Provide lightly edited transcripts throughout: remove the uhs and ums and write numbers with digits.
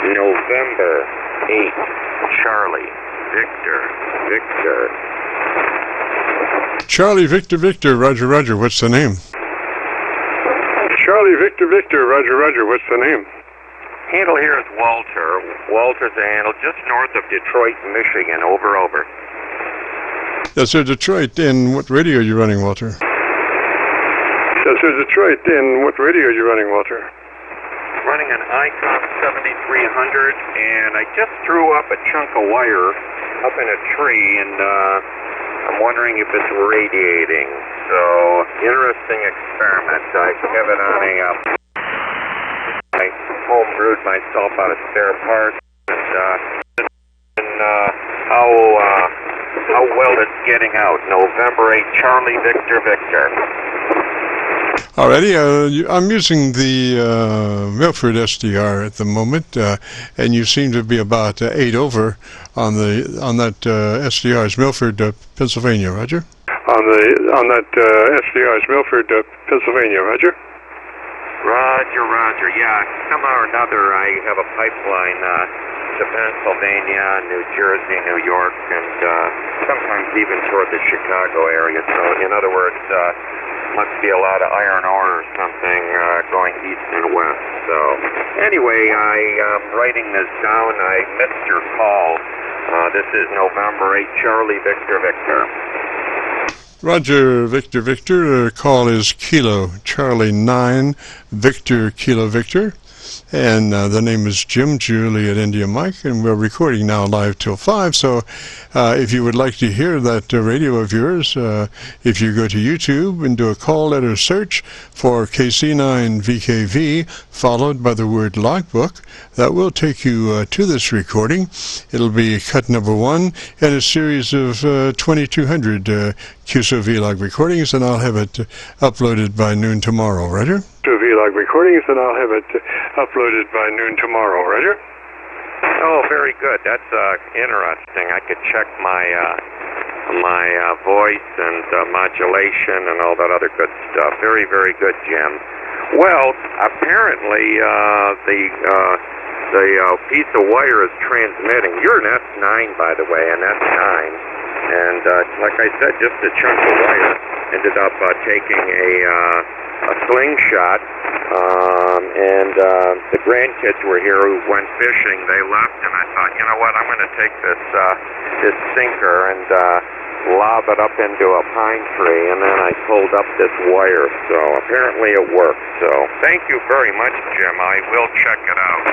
November 8, Charlie, Victor, Victor. Charlie, Victor, Victor, Roger, Roger, what's the name? Charlie, Victor, Victor, Roger, Roger, what's the name? Handle here is Walter. Walter's the handle just north of Detroit, Michigan, over. Yes, sir, Detroit. And what radio are you running, Walter? Yes, sir, Detroit. And what radio are you running, Walter? Running an ICOM 7300, and I just threw up a chunk of wire up in a tree, and I'm wondering if it's radiating. So, interesting experiment. I have it on I home brewed myself out of spare parts, and how well it's getting out. November 8, Charlie, Victor, Victor. Alrighty, I'm using the Milford SDR at the moment, and you seem to be about 8 over on that SDR's Milford, Pennsylvania, Roger. On that SDR's Milford, Pennsylvania, Roger. Roger. Yeah, somehow or another, I have a pipeline to Pennsylvania, New Jersey, New York, and sometimes even toward the Chicago area. So, in other words, must be a lot of iron ore or something going east and west. So, anyway, I'm writing this down. I missed your call. This is November 8, Charlie, Victor, Victor. Roger, Victor, Victor. Call is Kilo, Charlie 9, Victor, Kilo, Victor. And the name is Jim, Juliet, India, Mike, and we're recording now live till 5. So if you would like to hear that radio of yours, if you go to YouTube and do a call letter search for KC9VKV, followed by the word logbook, that will take you to this recording. It'll be cut number 1 in a series of 2,200 Qso-Vlog recordings, and I'll have it uploaded by noon tomorrow, Roger? Qso-Vlog recordings, and I'll have it uploaded by noon tomorrow, Roger? Oh, very good. That's interesting. I could check my voice and modulation and all that other good stuff. Very, very good, Jim. Well, apparently the piece of wire is transmitting. You're an S9, by the way, an S9. And like I said, just a chunk of wire ended up taking a slingshot. And the grandkids were here who went fishing. They left, and I thought, you know what, I'm going to take this sinker and lob it up into a pine tree, and then I pulled up this wire. So apparently it worked. So thank you very much, Jim. I will check it out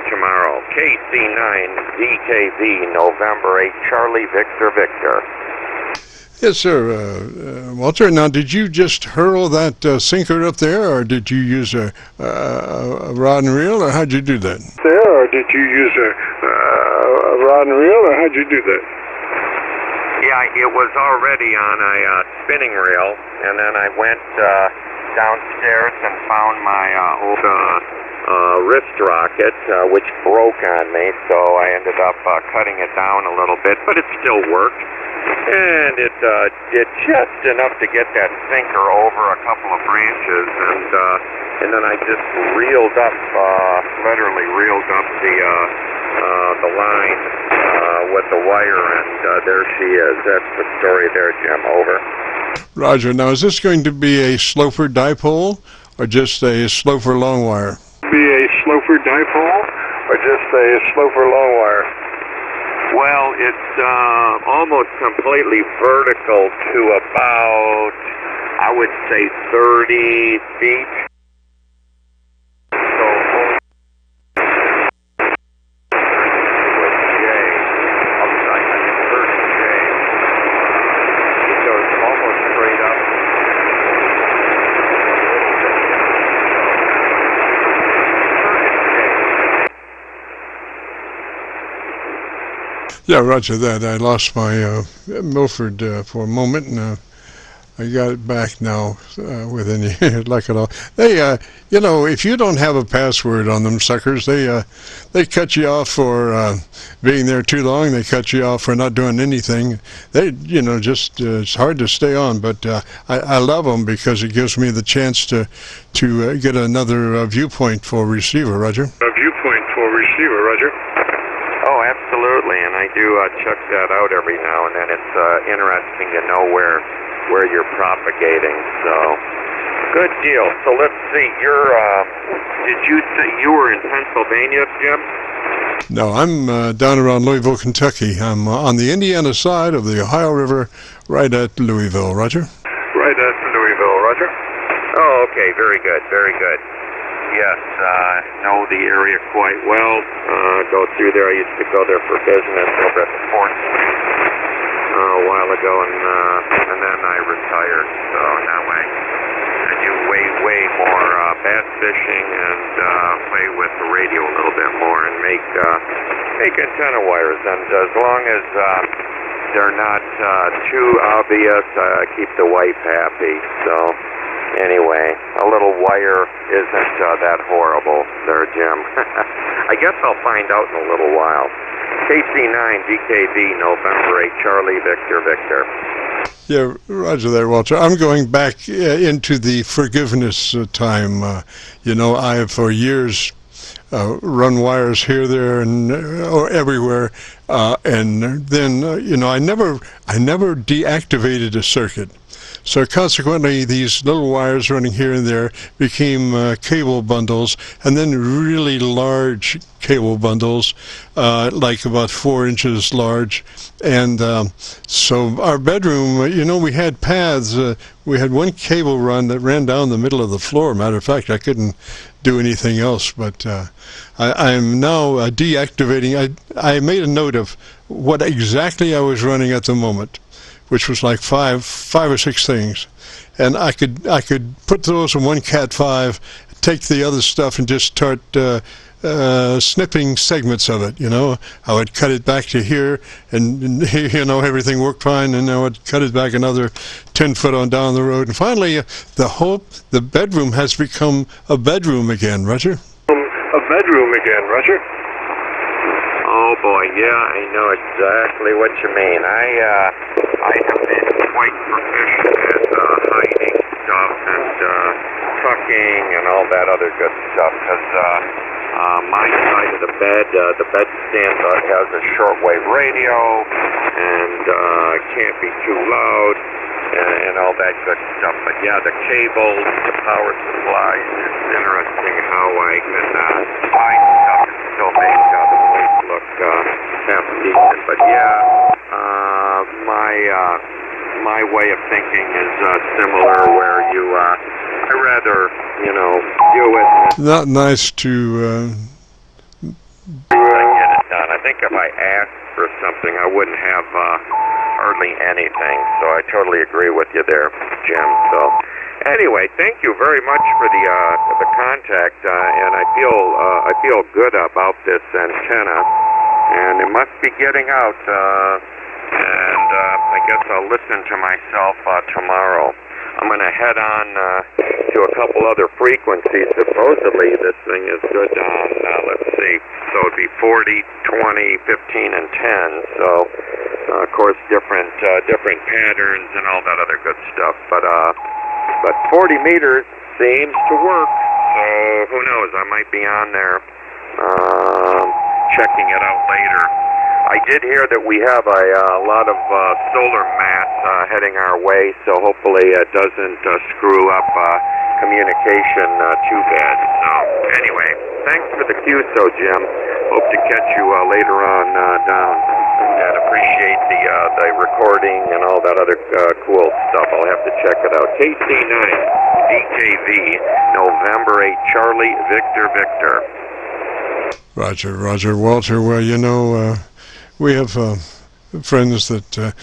tomorrow. KC9VKV, November 8, Charlie, Victor, Victor. Yes, sir. Walter, now did you just hurl that sinker up there, or did you use a rod and reel, or how'd you do that? Or did you use a rod and reel, or how'd you do that? Yeah, it was already on a spinning reel, and then I went downstairs and found my old wrist rocket, which broke on me, so I ended up cutting it down a little bit, but it still worked. And it did just enough to get that sinker over a couple of branches, and then I just reeled up, literally reeled up the line with the wire, and there she is. That's the story there, Jim. Over. Roger. Now, is this going to be a sloper dipole, or just a sloper long wire? Be a sloper dipole, or just a sloper long wire? Well, it's almost completely vertical to about, I would say, 30 feet. So, with J, upside, I mean, 30 J. It goes almost straight up. Yeah, roger that. I lost my Milford for a moment, and I got it back now within like it all. They, if you don't have a password on them suckers, they cut you off for being there too long. They cut you off for not doing anything. They, just it's hard to stay on. But I love them because it gives me the chance to get another viewpoint for receiver. Roger. A viewpoint for receiver, Roger. Oh, absolutely, and I do check that out every now and then. It's interesting to know where you're propagating. So, good deal. So let's see. Did you say you were in Pennsylvania, Jim? No, I'm down around Louisville, Kentucky. I'm on the Indiana side of the Ohio River, right at Louisville. Roger. Right at Louisville, Roger. Oh, okay. Very good. Very good. Yes, know the area quite well. Go through there. I used to go there for business over at the port a while ago, and then I retired. So now I do way more bass fishing and play with the radio a little bit more and make antenna wires. And as long as they're not too obvious, I keep the wife happy. So anyway, a little wire isn't that horrible there, Jim. I guess I'll find out in a little while. KC9VKV, November 8, Charlie, Victor, Victor. Yeah, roger there, Walter. I'm going back into the forgiveness time. I have for years run wires here, there, and or everywhere, and then I never deactivated a circuit. So consequently, these little wires running here and there became cable bundles, and then really large cable bundles, like about 4 inches large. And so our bedroom, we had paths. We had one cable run that ran down the middle of the floor. Matter of fact, I couldn't do anything else. But I am now deactivating. I made a note of what exactly I was running at the moment, which was like five or six things, and I could put those in one Cat 5, take the other stuff, and just start snipping segments of it. I would cut it back to here, and everything worked fine, and I would cut it back another 10 foot on down the road, and finally the bedroom has become a bedroom again. Roger. A bedroom again, Roger. Oh boy, yeah, I know exactly what you mean. I have been quite proficient at hiding stuff and tucking and all that other good stuff, because my side of the bedstand has a shortwave radio, and it can't be too loud, and all that good stuff. But yeah, the cables, the power supplies, it's interesting how I can hide stuff and still make the place look half decent. But yeah, my way of thinking is similar, where I rather do it. Not nice to get it done. I think if I asked for something, I wouldn't have hardly anything. So I totally agree with you there, Jim. So anyway, thank you very much for the contact, and I feel good about this antenna, and it must be getting out. And I guess I'll listen to myself tomorrow. I'm going to head on to a couple other frequencies. Supposedly this thing is good on, let's see, so it'd be 40, 20, 15, and 10. So, of course, different patterns and all that other good stuff. But 40 meters seems to work. So who knows? I might be on there checking it out later. I did hear that we have a lot of solar mass heading our way, so hopefully it doesn't screw up communication too bad. So anyway, thanks for the Qso, Jim. Hope to catch you later on down, and appreciate the recording and all that other cool stuff. I'll have to check it out. KC9VKV, November 8, Charlie, Victor, Victor. Roger, Walter. Well, we have friends that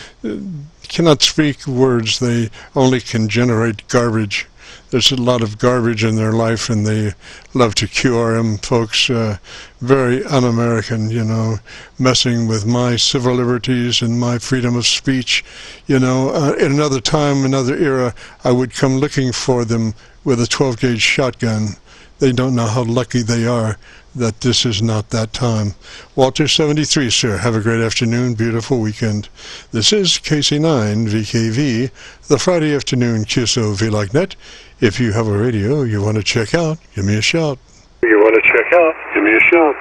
cannot speak words. They only can generate garbage. there's a lot of garbage in their life, and they love to QRM folks, very un-American, you know, messing with my civil liberties and my freedom of speech. You know, in another time, another era, I would come looking for them with a 12-gauge shotgun. They don't know how lucky they are that this is not that time. Walter 73, sir. Have a great afternoon, beautiful weekend. This is KC9VKV, the Friday afternoon Qso-Vlog net. If you have a radio you want to check out, give me a shout. You want to check out? Give me a shout.